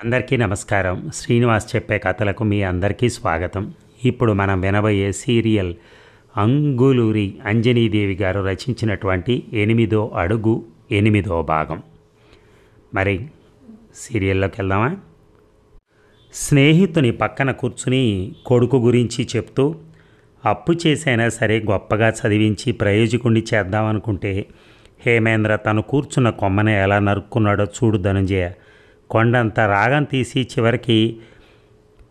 అందరికీ నమస్కారం. శ్రీనివాస్ చెప్పే కథలకు మీ అందరికీ స్వాగతం. ఇప్పుడు మనం వినబోయే సీరియల్ అంగులూరి అంజనీదేవి గారు రచించినటువంటి 8వ అడుగు 8వ భాగం. మరి సీరియల్లోకి వెళ్దామా? స్నేహితుని పక్కన కూర్చుని కొడుకు గురించి చెప్తూ, అప్పు చేసైనా సరే గొప్పగా చదివించి ప్రయోజకుడిని చేద్దామనుకుంటే హేమేంద్ర తను కూర్చున్న కొమ్మనే ఎలా నరుక్కున్నాడో చూడు ధనుంజయ. కొండంత రాగం తీసి చివరికి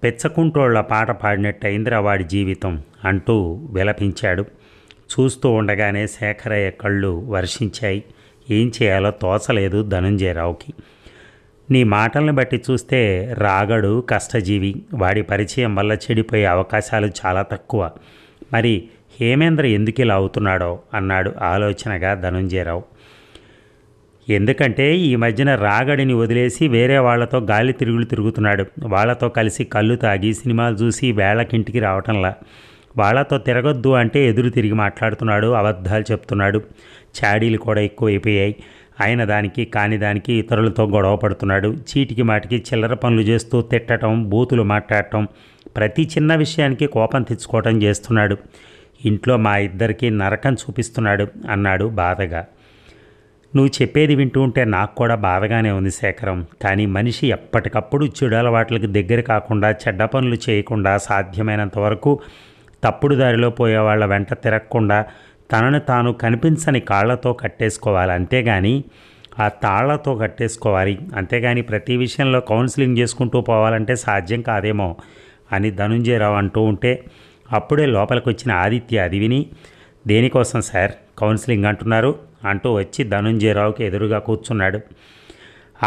పెచ్చకుంటోళ్ల పాట పాడినట్టయిందిరా వాడి జీవితం అంటూ విలపించాడు. చూస్తూ ఉండగానే శేఖరయ్య కళ్ళు వర్షించాయి. ఏం చేయాలో తోచలేదు ధనుంజయరావుకి. నీ మాటల్ని బట్టి చూస్తే రాగడు కష్టజీవి, వాడి పరిచయం వల్ల చెడిపోయే అవకాశాలు చాలా తక్కువ. మరి హేమేంద్ర ఎందుకు ఇలా అవుతున్నాడో అన్నాడు ఆలోచనగా ధనుంజయరావు. ఎందుకంటే ఈ మధ్యన రాగడిని వదిలేసి వేరే వాళ్లతో గాలి తిరుగుతున్నాడు. వాళ్లతో కలిసి కళ్ళు తాగి సినిమాలు చూసి వేళకింటికి రావటంలా. వాళ్లతో తిరగొద్దు అంటే ఎదురు తిరిగి మాట్లాడుతున్నాడు, అబద్ధాలు చెప్తున్నాడు. చాడీలు కూడా ఎక్కువైపోయాయి. అయిన దానికి కాని దానికి ఇతరులతో గొడవ పడుతున్నాడు. చీటికి మాటికి చిల్లర పనులు చేస్తూ తిట్టడం, బూతులు మాట్లాడటం, ప్రతి చిన్న విషయానికి కోపం తెచ్చుకోవటం చేస్తున్నాడు. ఇంట్లో మా ఇద్దరికీ నరకం చూపిస్తున్నాడు అన్నాడు బాధగా. నువ్వు చెప్పేది వింటూ ఉంటే నాకు కూడా బాధగానే ఉంది శేఖరం. కానీ మనిషి ఎప్పటికప్పుడు చెడు అలవాట్లకు దగ్గర కాకుండా, చెడ్డ పనులు చేయకుండా, సాధ్యమైనంత వరకు తప్పుడు దారిలో పోయే వాళ్ళ వెంట తిరగకుండా తనను తాను కనిపించని కాళ్లతో కట్టేసుకోవాలి. అంతేగాని ఆ తాళ్లతో కట్టేసుకోవాలి. అంతేగాని ప్రతి విషయంలో కౌన్సిలింగ్ చేసుకుంటూ పోవాలంటే సాధ్యం కాదేమో అని ధనుంజయరావు అంటూ ఉంటే అప్పుడే లోపలికి వచ్చిన ఆదిత్య అది విని, దేనికోసం సార్ కౌన్సిలింగ్ అంటున్నారు అంటూ వచ్చి ధనుంజయరావుకి ఎదురుగా కూర్చున్నాడు.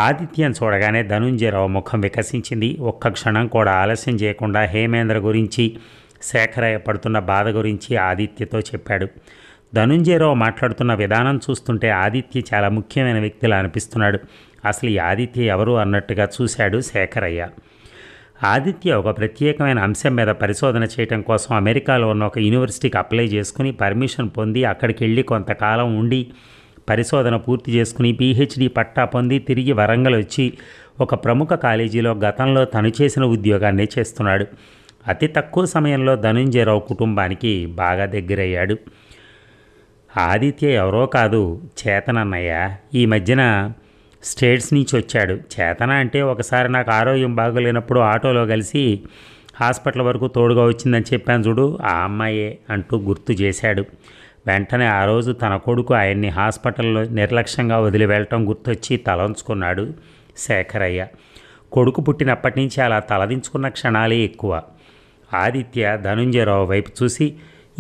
ఆదిత్యను చూడగానే ధనుంజయరావు ముఖం వికసించింది. ఒక్క క్షణం కూడా ఆలస్యం చేయకుండా హేమేంద్ర గురించి, శేఖరయ్య పడుతున్న బాధ గురించి ఆదిత్యతో చెప్పాడు. ధనుంజయరావు మాట్లాడుతున్న విధానం చూస్తుంటే ఆదిత్య చాలా ముఖ్యమైన వ్యక్తిలా అనిపిస్తున్నాడు. అసలు ఈ ఆదిత్య ఎవరు అన్నట్టుగా చూశాడు శేఖరయ్య. ఆదిత్య ఒక ప్రత్యేకమైన అంశం మీద పరిశోధన చేయడం కోసం అమెరికాలో ఉన్న ఒక యూనివర్సిటీకి అప్లై చేసుకుని పర్మిషన్ పొంది అక్కడికి వెళ్ళి కొంతకాలం ఉండి పరిశోధన పూర్తి చేసుకుని పీహెచ్డీ పట్టా పొంది తిరిగి వరంగల్ వచ్చి ఒక ప్రముఖ కాలేజీలో గతంలో తను చేసిన ఉద్యోగాన్ని చేస్తున్నాడు. అతి తక్కువ సమయంలో ధనుంజయరావు కుటుంబానికి బాగా దగ్గరయ్యాడు. ఆదిత్య ఎవరో కాదు, చేతనన్నయ్య. ఈ మధ్యన స్టేట్స్ నుంచి వచ్చాడు. చేతన అంటే ఒకసారి నాకు ఆరోగ్యం బాగోలేనప్పుడు ఆటోలో కలిసి హాస్పిటల్ వరకు తోడుగా వచ్చిందని చెప్పాను చూడు, ఆ అమ్మాయే అంటూ గుర్తు చేశాడు. వెంటనే ఆ రోజు తన కొడుకు ఆయన్ని హాస్పిటల్లో నిర్లక్ష్యంగా వదిలి వెళ్ళటం గుర్తొచ్చి తలంచుకున్నాడు శేఖరయ్య. కొడుకు పుట్టినప్పటి నుంచి అలా తలదించుకున్న క్షణాలే ఎక్కువ. ఆదిత్య ధనుంజయరావు వైపు చూసి,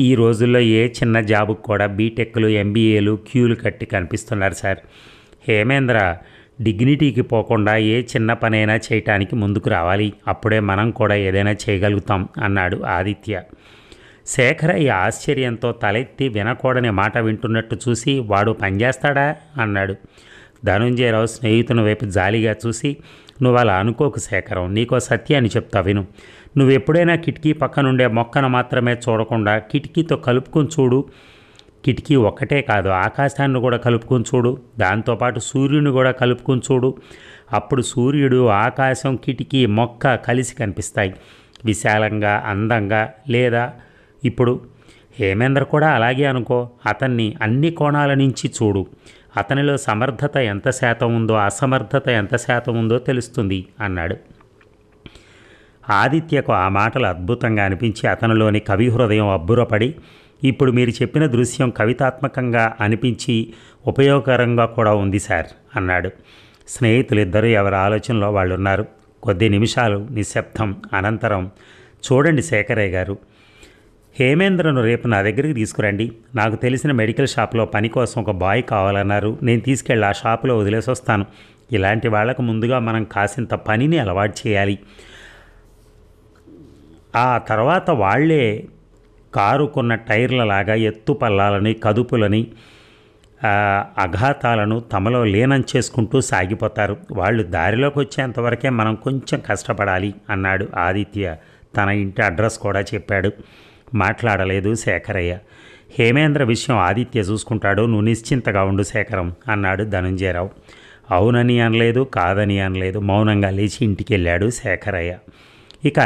ఈ రోజుల్లో ఏ చిన్న జాబుకు కూడా బీటెక్లు, ఎంబీఏలు క్యూలు కట్టి కనిపిస్తున్నారు సార్. హేమేంద్ర డిగ్నిటీకి పోకుండా ఏ చిన్న పనైనా చేయటానికి ముందుకు రావాలి. అప్పుడే మనం కూడా ఏదైనా చేయగలుగుతాం అన్నాడు ఆదిత్య. శేఖరయ్య ఆశ్చర్యంతో తలెత్తి వినకూడని మాట వింటున్నట్టు చూసి, వాడు పనిచేస్తాడా అన్నాడు. ధనుంజయరావు స్నేహితుని వైపు జాలిగా చూసి, నువ్వు అలా అనుకోకు శేఖరం, నీకో సత్యాన్ని చెప్తా విను. నువ్వు ఎప్పుడైనా కిటికీ పక్కనుండే మొక్కను మాత్రమే చూడకుండా కిటికీతో కలుపుకొని చూడు. కిటికీ ఒక్కటే కాదు, ఆకాశాన్ని కూడా కలుపుకొని చూడు. దాంతోపాటు సూర్యుని కూడా కలుపుకొని చూడు. అప్పుడు సూర్యుడు, ఆకాశం, కిటికీ, మొక్క కలిసి కనిపిస్తాయి విశాలంగా, అందంగా. లేదా ఇప్పుడు హేమేంద్ర కూడా అలాగే అనుకో. అతన్ని అన్ని కోణాల నుంచి చూడు. అతనిలో సమర్థత ఎంత శాతం ఉందో, అసమర్థత ఎంత శాతం ఉందో తెలుస్తుంది అన్నాడు. ఆదిత్యకు ఆ మాటలు అద్భుతంగా అనిపించి అతనిలోని కవి హృదయం అబ్బురపడి, ఇప్పుడు మీరు చెప్పిన దృశ్యం కవితాత్మకంగా అనిపించి ఉపయోగకరంగా కూడా ఉంది సార్ అన్నాడు. స్నేహితులిద్దరూ ఎవరి ఆలోచనలో వాళ్ళు ఉన్నారు. కొద్ది నిమిషాలు నిశ్శబ్దం అనంతరం, చూడండి శేఖరయ్య గారు, హేమేంద్రను రేపు నా దగ్గరికి తీసుకురండి. నాకు తెలిసిన మెడికల్ షాప్లో పని కోసం ఒక బాయ్ కావాలన్నారు. నేను తీసుకెళ్ళి ఆ షాపులో వదిలేసి వస్తాను. ఇలాంటి వాళ్లకు ముందుగా మనం కాసింత పనిని అలవాటు చేయాలి. ఆ తర్వాత వాళ్లే కారుకున్న టైర్లలాగా ఎత్తు పల్లాలని, కదుపులని, అఘాతాలను తమలో లీనం చేసుకుంటూ సాగిపోతారు. వాళ్ళు దారిలోకి వచ్చేంతవరకే మనం కొంచెం కష్టపడాలి అన్నాడు ఆదిత్య. తన ఇంటి అడ్రస్ కూడా చెప్పాడు. మాట్లాడలేదు శేఖరయ్య. హేమేంద్ర విషయం ఆదిత్య చూసుకుంటాడు, నువ్వు నిశ్చింతగా ఉండు శేఖరం అన్నాడు ధనుంజయరావు. అవునని అనలేదు, కాదని అనలేదు. మౌనంగా లేచి ఇంటికి వెళ్ళాడు శేఖరయ్య. ఇక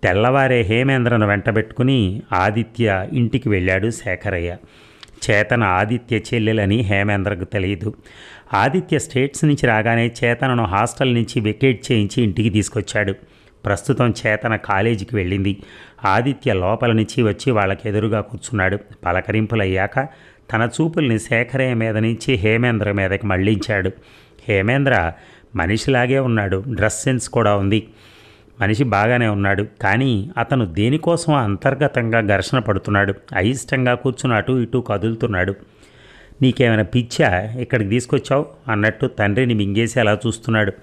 తెల్లవారే హేమేంద్రను వెంటబెట్టుకుని ఆదిత్య ఇంటికి వెళ్ళాడు శేఖరయ్య. చేతన ఆదిత్య చెల్లెలని హేమేంద్రకు తెలియదు. ఆదిత్య స్టేట్స్ నుంచి రాగానే చేతనను హాస్టల్ నుంచి వెకేట్ చేయించి ఇంటికి తీసుకొచ్చాడు. ప్రస్తుతం చేతన కాలేజీకి వెళ్ళింది. ఆదిత్య లోపల నుంచి వచ్చి వాళ్ళకి ఎదురుగా కూర్చున్నాడు. పలకరింపులయ్యాక తన చూపుల్ని శేఖరయ్య మీద నుంచి హేమేంద్ర మీదకి మళ్లించాడు. హేమేంద్ర మనిషిలాగే ఉన్నాడు, డ్రెస్ సెన్స్ కూడా ఉంది, మనిషి బాగానే ఉన్నాడు. కానీ అతను దేనికోసం అంతర్గతంగా ఘర్షణ పడుతున్నాడు. అయిష్టంగా కూర్చుని అటు ఇటు కదులుతున్నాడు. నీకేమైనా పిచ్చా, ఇక్కడికి తీసుకొచ్చావు అన్నట్టు తండ్రిని మింగేసి అలా చూస్తున్నాడు.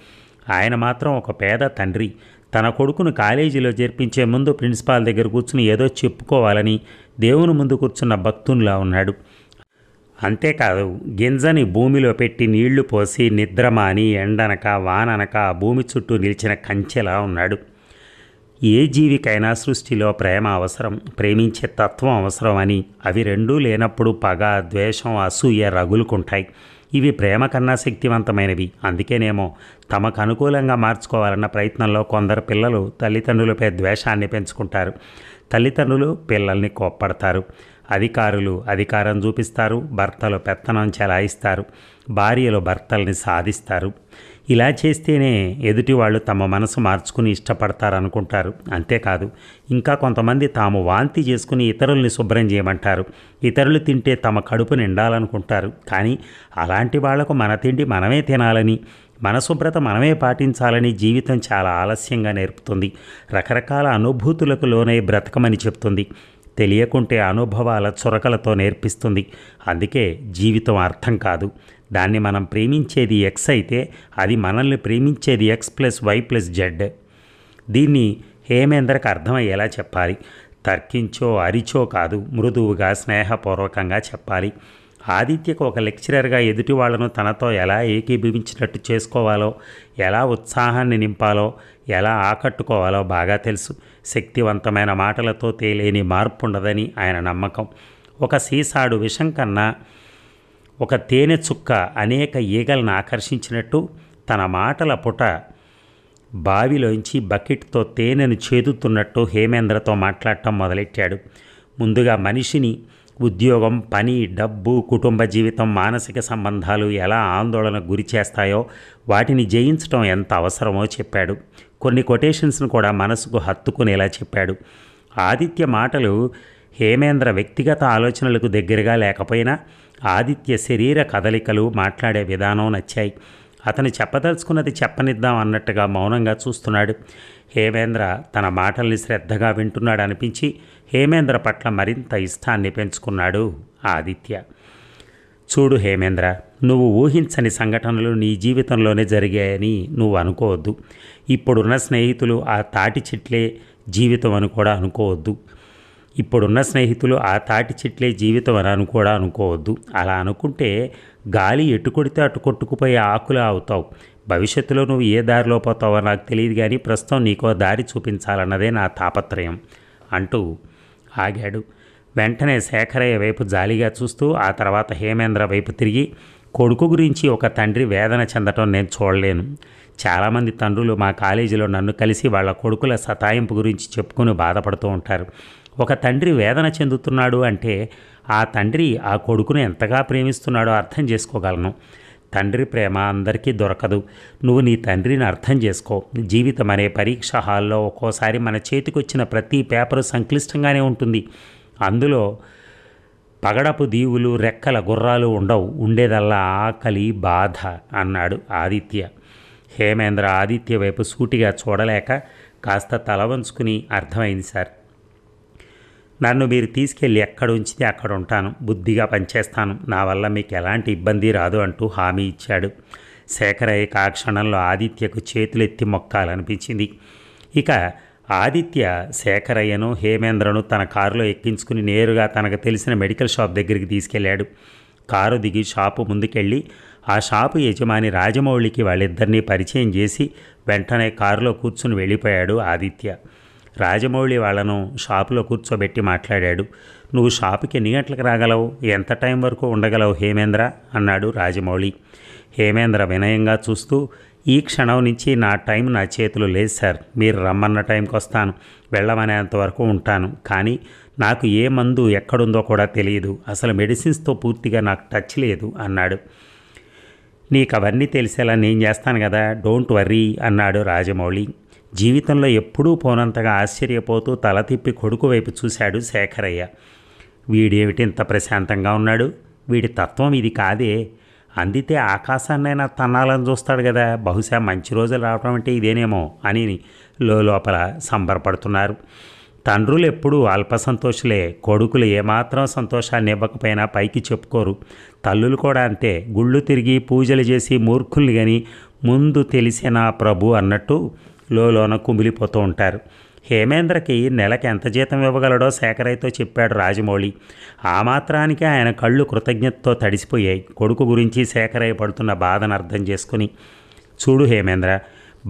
ఆయన మాత్రం ఒక పేద తండ్రి. తన కొడుకును కాలేజీలో చేర్పించే ముందు ప్రిన్సిపాల్ దగ్గర కూర్చుని ఏదో చెప్పుకోవాలని దేవుని ముందు కూర్చున్న భక్తునిలా ఉన్నాడు. అంతేకాదు, గింజని భూమిలో పెట్టి నీళ్లు పోసి నిద్రమాని ఎండనక వాననక భూమి చుట్టూ నిలిచిన కంచెలా ఉన్నాడు. ఏ జీవికైనా సృష్టిలో ప్రేమ అవసరం, ప్రేమించే తత్వం అవసరం అని. అవి రెండూ లేనప్పుడు పగ, ద్వేషం, అసూయ రగులుకుంటాయి. ఇవి ప్రేమ కన్నా శక్తివంతమైనవి. అందుకేనేమో తమకు అనుకూలంగా మార్చుకోవాలన్న ప్రయత్నంలో కొందరు పిల్లలు తల్లిదండ్రులపై ద్వేషాన్ని పెంచుకుంటారు. తల్లిదండ్రులు పిల్లల్ని కోప్పడతారు. అధికారులు అధికారం చూపిస్తారు. భర్తలు పెత్తనం చెలాయిస్తారు. భార్యలు భర్తల్ని సాధిస్తారు. ఇలా చేస్తేనే ఎదుటి వాళ్ళు తమ మనసు మార్చుకుని ఇష్టపడతారనుకుంటారు. అంతేకాదు, ఇంకా కొంతమంది తాము వాంతి చేసుకుని ఇతరుల్ని శుభ్రం చేయమంటారు. ఇతరులు తింటే తమ కడుపు నిండాలనుకుంటారు. కానీ అలాంటి వాళ్లకు మన తిండి మనమే తినాలని, మన శుభ్రత మనమే పాటించాలని జీవితం చాలా ఆలస్యంగా నేర్పుతుంది. రకరకాల అనుభూతులకు లోనై బ్రతకమని చెప్తుంది. తెలియకుంటే అనుభవాల చురకలతో నేర్పిస్తుంది. అందుకే జీవితం అర్థం కాదు. దాన్ని మనం ప్రేమించేది ఎక్స్ అయితే అది మనల్ని ప్రేమించేది X+Y+Z. దీన్ని హేమేంద్రకు అర్థమయ్యేలా చెప్పాలి. తర్కించో అరిచో కాదు, మృదువుగా స్నేహపూర్వకంగా చెప్పాలి. ఆదిత్యకు ఒక లెక్చరర్గా ఎదుటి వాళ్లను తనతో ఎలా ఏకీభవించినట్టు చేసుకోవాలో, ఎలా ఉత్సాహాన్ని నింపాలో, ఎలా ఆకట్టుకోవాలో బాగా తెలుసు. శక్తివంతమైన మాటలతో తేలేని మార్పు ఉండదని ఆయన నమ్మకం. ఒక సీసాడు విషం కన్నా ఒక తేనె చుక్క అనేక ఈగలను ఆకర్షించినట్టు తన మాటల పుట బావిలోంచి బకెట్తో తేనెను చేదుతున్నట్టు హేమేంద్రతో మాట్లాడటం మొదలెట్టాడు. ముందుగా మనిషిని ఉద్యోగం, పని, డబ్బు, కుటుంబ జీవితం, మానసిక సంబంధాలు ఎలా ఆందోళనకు గురి చేస్తాయో, వాటిని జయించడం ఎంత అవసరమో చెప్పాడు. కొన్ని కొటేషన్స్ను కూడా మనసుకు హత్తుకునేలా చెప్పాడు. ఆదిత్య మాటలు హేమేంద్ర వ్యక్తిగత ఆలోచనలకు దగ్గరగా లేకపోయినా ఆదిత్య శరీర కదలికలు, మాట్లాడే విధానం నచ్చాయి. అతను చెప్పదలుచుకున్నది చెప్పనిద్దాం అన్నట్టుగా మౌనంగా చూస్తున్నాడు. హేమేంద్ర తన మాటల్ని శ్రద్ధగా వింటున్నాడు అనిపించి హేమేంద్ర పట్ల మరింత ఇష్టాన్ని పెంచుకున్నాడు ఆదిత్య. చూడు హేమేంద్ర, నువ్వు ఊహించని సంఘటనలు నీ జీవితంలోనే జరిగాయని నువ్వు అనుకోవద్దు. ఇప్పుడున్న స్నేహితులు ఆ తాటి చెట్లే జీవితం అని కూడా అనుకోవద్దు. ఇప్పుడున్న స్నేహితులు ఆ తాటి చెట్లే జీవితం అని కూడా అనుకోవద్దు. అలా అనుకుంటే గాలి ఎటు కొడితే అటు కొట్టుకుపోయే ఆకులా అవుతావు. భవిష్యత్తులో నువ్వు ఏ దారిలో పోతావో నాకు తెలియదు, కానీ ప్రస్తుతం నీకో దారి చూపించాలన్నదే నా తాపత్రయం అంటూ ఆగాడు. వెంటనే శేఖరయ్య వైపు జాలిగా చూస్తూ ఆ తర్వాత హేమేంద్ర వైపు తిరిగి, కొడుకు గురించి ఒక తండ్రి వేదన చెందటం నేను చూడలేను. చాలామంది తండ్రులు మా కాలేజీలో నన్ను కలిసి వాళ్ళ కొడుకుల సతాయింపు గురించి చెప్పుకుని బాధపడుతూ ఉంటారు. ఒక తండ్రి వేదన చెందుతున్నాడు అంటే ఆ తండ్రి ఆ కొడుకును ఎంతగా ప్రేమిస్తున్నాడో అర్థం చేసుకోగలను. తండ్రి ప్రేమ అందరికీ దొరకదు. నువ్వు నీ తండ్రిని అర్థం చేసుకో. జీవితం అనే పరీక్ష హాల్లో ఒక్కోసారి మన చేతికొచ్చిన ప్రతి పేపరు సంక్లిష్టంగానే ఉంటుంది. అందులో పగడపు దీవులు, రెక్కల గుర్రాలు ఉండవు. ఉండేదల్లా ఆకలి, బాధ అన్నాడు ఆదిత్య. హేమేంద్ర ఆదిత్య వైపు సూటిగా చూడలేక కాస్త తల వంచుకుని, అర్థమైంది సార్, నన్ను మీరు తీసుకెళ్ళి ఎక్కడ ఉంచితే అక్కడ ఉంటాను, బుద్ధిగా పనిచేస్తాను, నా వల్ల మీకు ఎలాంటి ఇబ్బంది రాదు అంటూ హామీ ఇచ్చాడు. శేఖరయ్యకు ఆ క్షణంలో ఆదిత్యకు చేతులెత్తి మొక్కాలనిపించింది. ఇక ఆదిత్య శేఖరయ్యను, హేమేంద్రను తన కారులో ఎక్కించుకుని నేరుగా తనకు తెలిసిన మెడికల్ షాప్ దగ్గరికి తీసుకెళ్లాడు. కారు దిగి షాపు ముందుకెళ్ళి ఆ షాపు యజమాని రాజమౌళికి వాళ్ళిద్దరినీ పరిచయం చేసి వెంటనే కారులో కూర్చుని వెళ్ళిపోయాడు ఆదిత్య. రాజమౌళి వాళ్లను షాపులో కూర్చోబెట్టి మాట్లాడాడు. నువ్వు షాపుకి ఎన్ని గంటలకు రాగలవు, ఎంత టైం వరకు ఉండగలవు హేమేంద్ర అన్నాడు రాజమౌళి. హేమేంద్ర వినయంగా చూస్తూ, ఈ క్షణం నుంచి నా టైం నా చేతిలో లేదు సార్. మీరు రమ్మన్న టైంకి వస్తాను, వెళ్ళమనేంతవరకు ఉంటాను. కానీ నాకు ఏ మందు ఎక్కడుందో కూడా తెలియదు. అసలు మెడిసిన్స్తో పూర్తిగా నాకు టచ్ లేదు అన్నాడు. నీకు అవన్నీ తెలిసేలా నేను చేస్తాను కదా, డోంట్ వర్రీ అన్నాడు రాజమౌళి. జీవితంలో ఎప్పుడూ పోనంతగా ఆశ్చర్యపోతూ తల తిప్పి కొడుకు వైపు చూశాడు శేఖరయ్య. వీడేమిటి ఇంత ప్రశాంతంగా ఉన్నాడు, వీడి తత్వం ఇది కాదే, అందితే ఆకాశాన్నైనా తన్నాలని చూస్తాడు కదా, బహుశా మంచి రోజులు రావడం అంటే ఇదేనేమో అని లోపల సంబరపడుతున్నారు. తండ్రులు ఎప్పుడూ అల్పసంతోషులే, కొడుకులు ఏమాత్రం సంతోషాన్ని ఇవ్వకపోయినా పైకి చెప్పుకోరు. తల్లులు కూడా అంతే, గుళ్ళు తిరిగి పూజలు చేసి మూర్ఖుల్ని గని ముందు తెలిసిన ప్రభు అన్నట్టు లోన కుమిలిపోతూ ఉంటారు. హేమేంద్రకి నెలకి ఎంత జీతం ఇవ్వగలడో శేఖరయ్యతో చెప్పాడు రాజమౌళి. ఆ మాత్రానికి ఆయన కళ్ళు కృతజ్ఞతతో తడిసిపోయాయి. కొడుకు గురించి శేఖరయ్య పడుతున్న బాధను అర్థం చేసుకుని, చూడు హేమేంద్ర,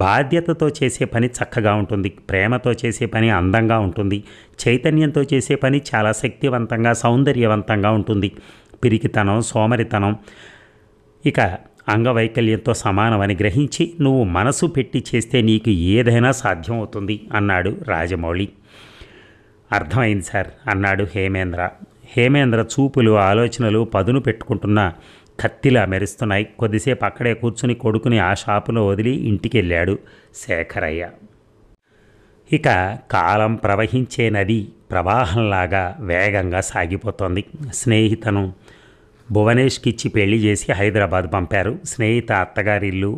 బాధ్యతతో చేసే పని చక్కగా ఉంటుంది, ప్రేమతో చేసే పని అందంగా ఉంటుంది, చైతన్యంతో చేసే పని చాలా శక్తివంతంగా సౌందర్యవంతంగా ఉంటుంది. పిరికితనం, సోమరితనం ఇక అంగవైకల్యంతో సమానమని గ్రహించి నువ్వు మనసు పెట్టి చేస్తే నీకు ఏదైనా సాధ్యం అవుతుంది అన్నాడు రాజమౌళి. అర్థమైంది సార్ అన్నాడు హేమేంద్ర. హేమేంద్ర చూపులు, ఆలోచనలు పదును పెట్టుకుంటున్న కత్తిలా మెరుస్తున్నాయి. కొద్దిసేపు అక్కడే కూర్చుని కొడుకుని ఆ షాపులో వదిలి ఇంటికి వెళ్ళాడు శేఖరయ్య. ఇక కాలం ప్రవహించే నది ప్రవాహంలాగా వేగంగా సాగిపోతోంది. స్నేహితను భువనేష్కి ఇచ్చి పెళ్లి చేసి హైదరాబాద్ పంపారు. స్నేహిత అత్తగారిల్లు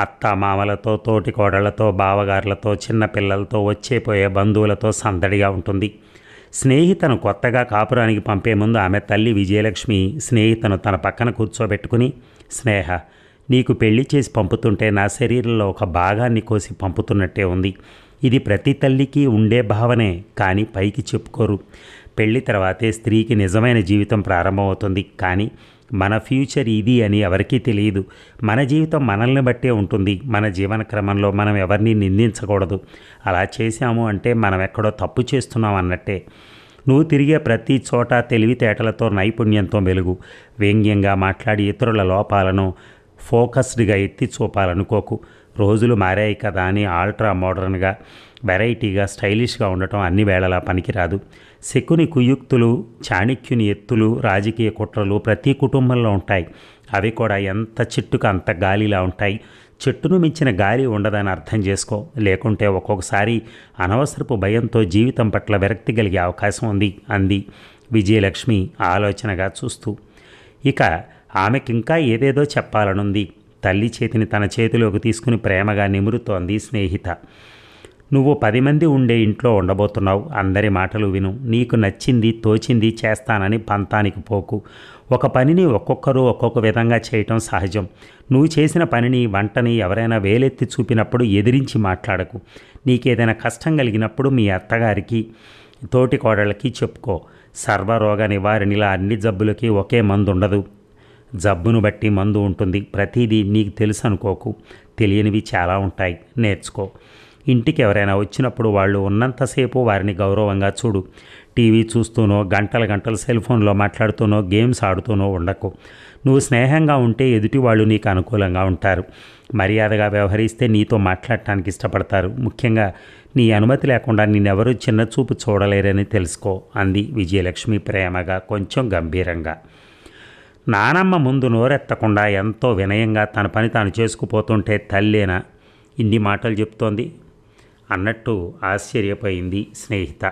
అత్త మామలతో, తోటి కోడళ్లతో, బావగారులతో, చిన్నపిల్లలతో, వచ్చేపోయే బంధువులతో సందడిగా ఉంటుంది. స్నేహితను కొత్తగా కాపురానికి పంపే ముందు ఆమె తల్లి విజయలక్ష్మి స్నేహితను తన పక్కన కూర్చోబెట్టుకుని, స్నేహ, నీకు పెళ్లి చేసి పంపుతుంటే నా శరీరంలో ఒక భాగాన్ని కోసి పంపుతున్నట్టే ఉంది. ఇది ప్రతి తల్లికి ఉండే భావనే, కానీ పైకి చెప్పుకోరు. పెళ్లి తర్వాతే స్త్రీకి నిజమైన జీవితం ప్రారంభమవుతుంది. కానీ మన ఫ్యూచర్ ఇది అని ఎవరికీ తెలియదు. మన జీవితం మనల్ని బట్టే ఉంటుంది. మన జీవన క్రమంలో మనం ఎవరిని నిందించకూడదు. అలా చేశాము అంటే మనం ఎక్కడో తప్పు చేస్తున్నాం అన్నట్టే. నువ్వు తిరిగే ప్రతి చోట తెలివితేటలతో, నైపుణ్యంతో మెలుగు. వ్యంగ్యంగా మాట్లాడి ఇతరుల లోపాలను ఫోకస్డ్గా ఎత్తి చూపాలనుకోకు. రోజులు మారాయి కదా అని ఆల్ట్రా మోడర్న్గా, వెరైటీగా, స్టైలిష్గా ఉండటం అన్ని వేళలా పనికిరాదు. శకుని కుయుక్తులు, చాణక్యుని ఎత్తులు, రాజకీయ కుట్రలు ప్రతి కుటుంబంలో ఉంటాయి. అవి కూడా ఎంత చెట్టుకు అంత గాలిలా ఉంటాయి. చెట్టును మించిన గాలి ఉండదని అర్థం చేసుకో. లేకుంటే ఒక్కొక్కసారి అనవసరపు భయంతో జీవితం పట్ల విరక్తి కలిగే అవకాశం ఉంది అంది విజయలక్ష్మి ఆలోచనగా చూస్తూ. ఇక ఆమెకింకా ఏదేదో చెప్పాలనుంది. తల్లి చేతిని తన చేతిలోకి తీసుకుని ప్రేమగా నిమురుతోంది స్నేహిత. నువ్వు 10 మంది ఉండే ఇంట్లో ఉండబోతున్నావు. అందరి మాటలు విను. నీకు నచ్చింది, తోచింది చేస్తానని పంతానికి పోకు. ఒక పనిని ఒక్కొక్కరు ఒక్కొక్క విధంగా చేయటం సహజం. నువ్వు చేసిన పనిని, వంటని ఎవరైనా వేలెత్తి చూపినప్పుడు ఎదిరించి మాట్లాడకు. నీకేదైనా కష్టం కలిగినప్పుడు మీ అత్తగారికి, తోటి కోడళ్ళకి చెప్పుకో. సర్వరోగ నివారణిలా అన్ని జబ్బులకి ఒకే మందు ఉండదు. జబ్బును బట్టి మందు ఉంటుంది. ప్రతిదీ నీకు తెలుసు అనుకోకు. తెలియనివి చాలా ఉంటాయి, నేర్చుకో. ఇంటికి ఎవరైనా వచ్చినప్పుడు వాళ్ళు ఉన్నంతసేపు వారిని గౌరవంగా చూడు. టీవీ చూస్తూనో, గంటల గంటలు సెల్ ఫోన్లో మాట్లాడుతూనో, గేమ్స్ ఆడుతూనో ఉండకు. నువ్వు స్నేహంగా ఉంటే ఎదుటి వాళ్ళు నీకు అనుకూలంగా ఉంటారు. మర్యాదగా వ్యవహరిస్తే నీతో మాట్లాడటానికి ఇష్టపడతారు. ముఖ్యంగా నీ అనుమతి లేకుండా నిన్నెవరూ చిన్న చూపు చూడలేరని తెలుసుకో అంది విజయలక్ష్మి ప్రేమగా, కొంచెం గంభీరంగా. నానమ్మ ముందు నోరెత్తకుండా ఎంతో వినయంగా తన పని తాను చేసుకుపోతుంటే తల్లేనా ఇన్ని మాటలు చెప్తోంది అన్నట్టు ఆశ్చర్యపోయింది స్నేహిత.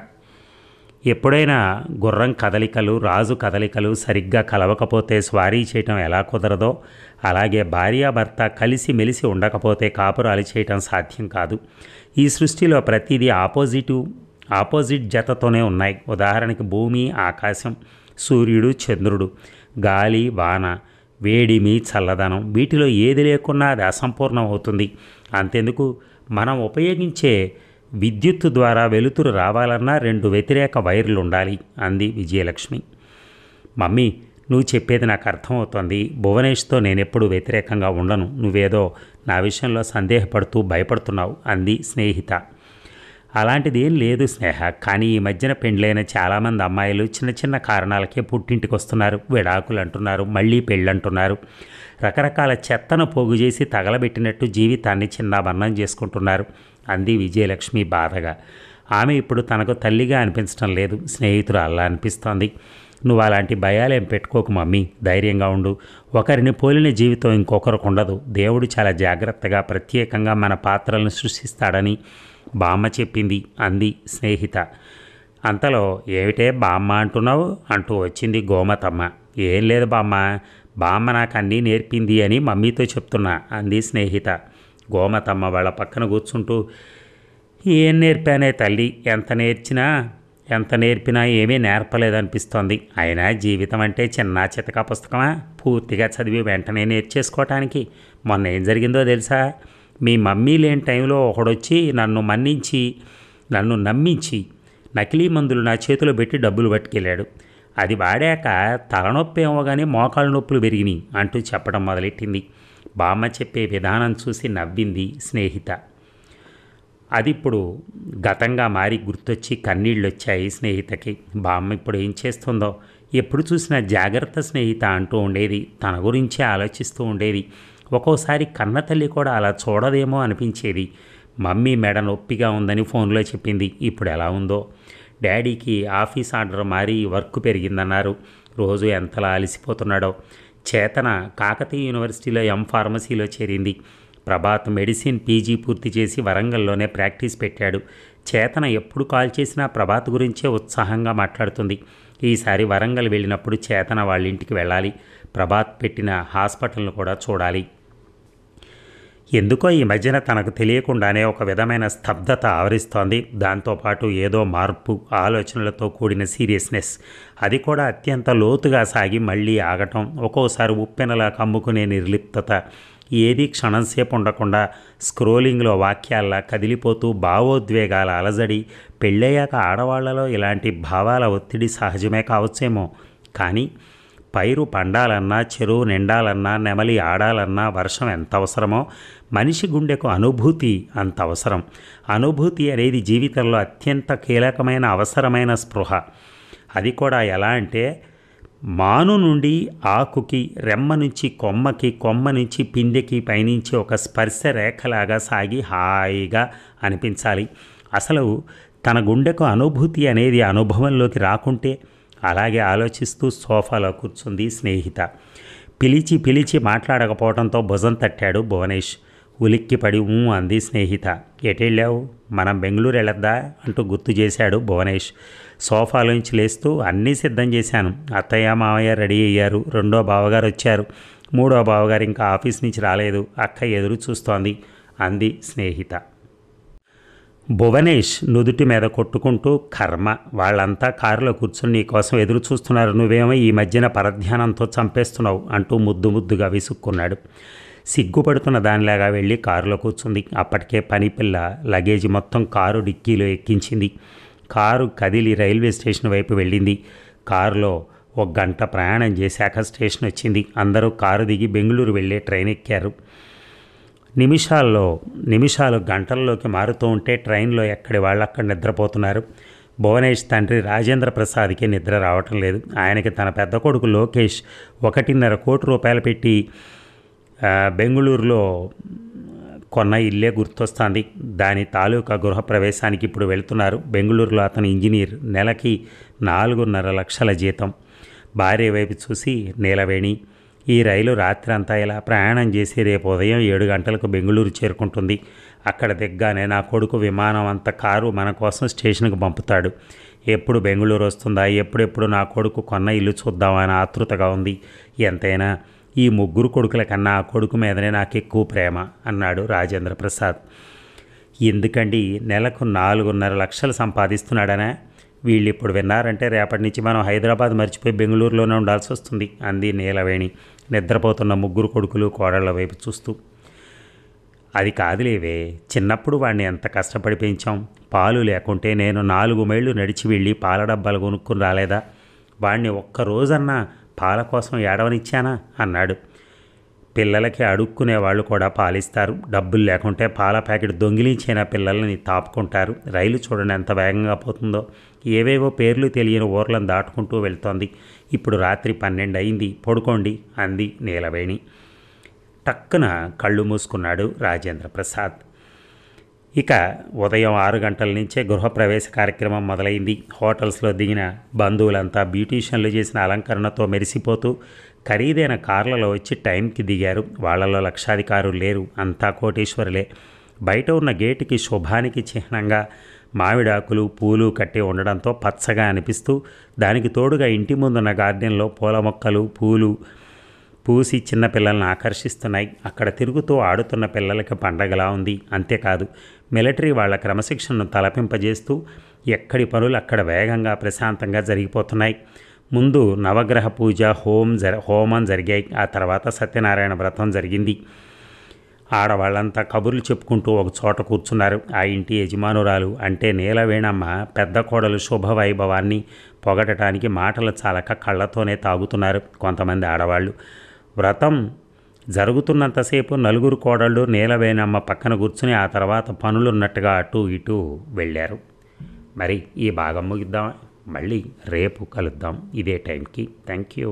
ఎప్పుడైనా గుర్రం కదలికలు, రాజు కదలికలు సరిగ్గా కలవకపోతే స్వారీ చేయటం ఎలా కుదరదో, అలాగే భార్యాభర్త కలిసి మెలిసి ఉండకపోతే కాపురాలు చేయటం సాధ్యం కాదు. ఈ సృష్టిలో ప్రతిదీ ఆపోజిట్ జతతోనే ఉన్నాయి. ఉదాహరణకి భూమి, ఆకాశం, సూర్యుడు, చంద్రుడు, గాలి, వాన, వేడిమి, చల్లదనం, వీటిలో ఏది లేకున్నా అది అసంపూర్ణం అవుతుంది. అంతెందుకు, మనం ఉపయోగించే విద్యుత్తు ద్వారా వెలుతురు రావాలన్నా 2 వ్యతిరేక వైర్లు ఉండాలి అంది విజయలక్ష్మి. మమ్మీ, నువ్వు చెప్పేది నాకు అర్థమవుతోంది. భువనేష్తో నేనెప్పుడు వ్యతిరేకంగా ఉండను. నువ్వేదో నా విషయంలో సందేహపడుతూ భయపడుతున్నావు అంది స్నేహిత. అలాంటిది ఏం లేదు స్నేహ. కానీ ఈ మధ్యన పెండ్లైన చాలామంది అమ్మాయిలు చిన్న చిన్న కారణాలకే పుట్టింటికి వస్తున్నారు. విడాకులు అంటున్నారు, మళ్ళీ పెళ్ళంటున్నారు. రకరకాల చెత్తను పోగు చేసి తగలబెట్టినట్టు జీవితాన్ని చిన్నాభిన్నం చేసుకుంటున్నారు అంది విజయలక్ష్మి బాధగా. ఆమె ఇప్పుడు తనకు తల్లిగా అనిపించడం లేదు, స్నేహితురాల్లా అనిపిస్తోంది. నువ్వు అలాంటి భయాలేం పెట్టుకోకు మమ్మీ, ధైర్యంగా ఉండు. ఒకరిని పోలిన జీవితం ఇంకొకరికి ఉండదు. దేవుడు చాలా జాగ్రత్తగా ప్రత్యేకంగా మన పాత్రలను సృష్టిస్తాడని బామ్మ చెప్పింది అంది స్నేహిత. అంతలో ఏమిటే బామ్మ అంటున్నావు అంటూ వచ్చింది గోమతమ్మ. ఏం లేదు బామ్మ, బామ్మ నాకు అన్నీ నేర్పింది అని మమ్మీతో చెప్తున్నా అంది స్నేహిత. గోమతమ్మ వాళ్ళ పక్కన కూర్చుంటూ, ఏం నేర్పానే తల్లి, ఎంత నేర్పినా ఏమీ నేర్పలేదనిపిస్తోంది. అయినా జీవితం అంటే చిన్న చితక పుస్తకమా, పూర్తిగా చదివి వెంటనే నేర్చేసుకోవటానికి. మొన్న ఏం జరిగిందో తెలుసా? మీ మమ్మీ లేని టైంలో ఒకడొచ్చి నన్ను నమ్మించి నకిలీ మందులు నా చేతిలో పెట్టి డబ్బులు పట్టుకెళ్ళాడు. అది వాడాక తలనొప్పి ఏమో కానీ మోకాళ్ళ నొప్పులు పెరిగినాయి అంటూ చెప్పడం మొదలెట్టింది. బామ్మ చెప్పే విధానం చూసి నవ్వింది స్నేహిత. అది ఇప్పుడు గతంగా మారి గుర్తొచ్చి కన్నీళ్ళు వచ్చాయి స్నేహితకి. బామ్మ ఇప్పుడు ఏం చేస్తుందో, ఎప్పుడు చూసినా జాగ్రత్త స్నేహిత అంటూ ఉండేది. తన గురించే ఆలోచిస్తూ ఉండేది. ఒక్కోసారి కన్నతల్లి కూడా అలా చూడదేమో అనిపించేది. మమ్మీ మెడ నొప్పిగా ఉందని ఫోన్లో చెప్పింది. ఇప్పుడు ఎలా ఉందో. డాడీకి ఆఫీస్ ఆర్డర్ మారి వర్క్ పెరిగిందన్నారు. రోజు ఎంతలా అలసిపోతున్నాడో. చేతన కాకతీయ యూనివర్సిటీలో ఫార్మసీలో చేరింది. ప్రభాత్ మెడిసిన్ పీజీ పూర్తి చేసి వరంగల్లోనే ప్రాక్టీస్ పెట్టాడు. చేతన ఎప్పుడు కాల్ చేసినా ప్రభాత్ గురించే ఉత్సాహంగా మాట్లాడుతుంది. ఈసారి వరంగల్ వెళ్ళినప్పుడు చేతన వాళ్ళ ఇంటికి వెళ్ళాలి. ప్రభాత్ పెట్టిన హాస్పిటల్ను కూడా చూడాలి. ఎందుకో ఈ మధ్యన తనకు తెలియకుండానే ఒక విధమైన స్తబ్దత ఆవరిస్తోంది. దాంతోపాటు ఏదో మార్పు, ఆలోచనలతో కూడిన సీరియస్నెస్. అది కూడా అత్యంత లోతుగా సాగి మళ్ళీ ఆగటం. ఒక్కోసారి ఉప్పెనలా కమ్ముకునే నిర్లిప్తత. ఏది క్షణంసేపు ఉండకుండా స్క్రోలింగ్లో వాక్యాల్లా కదిలిపోతూ భావోద్వేగాల అలజడి. పెళ్ళయ్యాక ఆడవాళ్లలో ఇలాంటి భావాల ఒత్తిడి సహజమే కావచ్చేమో. కానీ పైరు పండాలన్నా, చెరువు నిండాలన్నా, నెమలి ఆడాలన్నా వర్షం ఎంత అవసరమో మనిషి గుండెకు అనుభూతి అంత అవసరం. అనుభూతి అనేది జీవితంలో అత్యంత కీలకమైన అవసరమైన స్పృహ. అది కూడా ఎలా అంటే, మాను నుండి ఆకుకి, రెమ్మ నుంచి కొమ్మకి, కొమ్మ నుంచి పిందెకి పయనించి ఒక స్పర్శ రేఖలాగా సాగి హాయిగా అనిపించాలి. అసలు తన గుండెకు అనుభూతి అనేది అనుభవంలోకి రాకుంటే. అలాగే ఆలోచిస్తూ సోఫాలో కూర్చుంది స్నేహిత. పిలిచి మాట్లాడకపోవడంతో భుజం తట్టాడు భువనేష్. ఉలిక్కిపడి అంది స్నేహిత. ఎటెళ్ళావు? మనం బెంగళూరు వెళ్ళొద్దా అంటూ గుర్తు చేశాడు భువనేష్. సోఫాలోంచి లేస్తూ అన్నీ సిద్ధం చేశాను. అత్తయ్య మావయ్య రెడీ అయ్యారు. రెండో బావగారు వచ్చారు. మూడో బావగారు ఇంకా ఆఫీస్ నుంచి రాలేదు. అక్క ఎదురు చూస్తోంది అంది స్నేహిత. భువనేష్ నుదుటి మీద కొట్టుకుంటూ, కర్మ, వాళ్ళంతా కారులో కూర్చుని నీ కోసం ఎదురు చూస్తున్నారు, నువ్వేమో ఈ మధ్యన పరధ్యానంతో చంపేస్తున్నావు అంటూ ముద్దుగా విసుక్కున్నాడు. సిగ్గుపడుతున్న దానిలాగా వెళ్ళి కారులో కూర్చుంది. అప్పటికే పనిపిల్ల లగేజీ మొత్తం కారు డిక్కీలో ఎక్కించింది. కారు కదిలి రైల్వే స్టేషన్ వైపు వెళ్ళింది. కారులో 1 గంట ప్రయాణం చేశాక స్టేషన్ వచ్చింది. అందరూ కారు దిగి బెంగళూరు వెళ్ళే ట్రైన్ ఎక్కారు. నిమిషాలు గంటల్లోకి మారుతూ ఉంటే ట్రైన్లో ఎక్కడి వాళ్ళు అక్కడ నిద్రపోతున్నారు. భువనేష్ తండ్రి రాజేంద్ర ప్రసాద్కి నిద్ర రావటం లేదు. ఆయనకి తన పెద్ద కొడుకు లోకేష్ 1.5 కోటి రూపాయలు పెట్టి బెంగళూరులో కొన్న ఇల్లే గుర్తొస్తుంది. దాని తాలూకా గృహప్రవేశానికి ఇప్పుడు వెళ్తున్నారు. బెంగళూరులో అతను ఇంజనీర్, నెలకి 4.5 లక్షల జీతం. భార్య వైపు చూసి, నీలవేణి, ఈ రైలు రాత్రి అంతా ఇలా ప్రయాణం చేసి రేపు ఉదయం 7 గంటలకు బెంగళూరు చేరుకుంటుంది. అక్కడ దిగ్గానే నా కొడుకు విమానం అంత కారు మన కోసం స్టేషన్కి పంపుతాడు. ఎప్పుడు బెంగళూరు వస్తుందా, ఎప్పుడెప్పుడు నా కొడుకు కొన్న ఇల్లు చూద్దామని ఆతృతగా ఉంది. ఎంతైనా ఈ 3 కొడుకుల కన్నా ఆ కొడుకు మీదనే నాకు ఎక్కువ ప్రేమ అన్నాడు రాజేంద్ర ప్రసాద్. ఎందుకండి, నెలకు 4.5 లక్షలు సంపాదిస్తున్నాడనా? వీళ్ళు ఇప్పుడు విన్నారంటే రేపటి నుంచి మనం హైదరాబాద్ మర్చిపోయి బెంగళూరులోనే ఉండాల్సి వస్తుంది అంది నీలవేణి నిద్రపోతున్న 3 కొడుకులు కోడళ్ల వైపు చూస్తూ. అది కాదులేవే, చిన్నప్పుడు వాడిని ఎంత కష్టపడి పెంచాం. పాలు లేకుంటే నేను 4 మైళ్ళు నడిచి వెళ్ళి పాల డబ్బాలు కొనుక్కుని రాలేదా? వాడిని ఒక్కరోజన్నా పాల కోసం ఏడవనిచ్చానా అన్నాడు. పిల్లలకి అడుక్కునే వాళ్ళు కూడా పాలిస్తారు. డబ్బులు లేకుంటే పాల ప్యాకెట్ దొంగిలించిన పిల్లల్ని తాపుకుంటారు. రైలు చూడండి ఎంత వేగంగా పోతుందో. ఏవేవో పేర్లు తెలియని ఊర్లను దాటుకుంటూ వెళ్తోంది. ఇప్పుడు రాత్రి 12 అయింది, పడుకోండి అంది నీలవేణి. టక్కున కళ్ళు మూసుకున్నాడు రాజేంద్ర ప్రసాద్. ఇక ఉదయం 6 గంటల నుంచే గృహప్రవేశ కార్యక్రమం మొదలైంది. హోటల్స్లో దిగిన బంధువులంతా బ్యూటీషియన్లు చేసిన అలంకరణతో మెరిసిపోతూ ఖరీదైన కార్లలో వచ్చి టైంకి దిగారు. వాళ్లలో లక్షాధికారులు లేరు, అంతా కోటీశ్వరులే. బయట ఉన్న గేటుకి శుభానికి చిహ్నంగా మామిడాకులు పూలు కట్టి ఉండడంతో పచ్చగా అనిపిస్తూ, దానికి తోడుగా ఇంటి ముందున్న గార్డెన్లో పూల మొక్కలు పూలు పూసి చిన్నపిల్లల్ని ఆకర్షిస్తున్నాయి. అక్కడ తిరుగుతూ ఆడుతున్న పిల్లలకి పండగలా ఉంది. అంతేకాదు, మిలిటరీ వాళ్ళ క్రమశిక్షణను తలపింపజేస్తూ ఎక్కడి పనులు అక్కడ వేగంగా ప్రశాంతంగా జరిగిపోతున్నాయి. ముందు నవగ్రహ పూజ హోమం జరిగాయి. ఆ తర్వాత సత్యనారాయణ వ్రతం జరిగింది. ఆడవాళ్ళంతా కబుర్లు చెప్పుకుంటూ ఒక చోట కూర్చున్నారు. ఆ ఇంటి యజమానురాలు అంటే నీలవేణమ్మ పెద్ద కోడలు శుభవైభవాన్ని పొగడటానికి మాటలు చాలక కళ్ళతోనే తాగుతున్నారు కొంతమంది ఆడవాళ్ళు. వ్రతం జరుగుతున్నంతసేపు నలుగురు కోడళ్ళు నీలవేణమ్మ పక్కన కూర్చుని ఆ తర్వాత పనులున్నట్టుగా అటు ఇటు వెళ్ళారు. మరి ఈ భాగం ముగిద్దాం, మళ్ళీ రేపు కలుద్దాం ఇదే టైంకి. Thank you.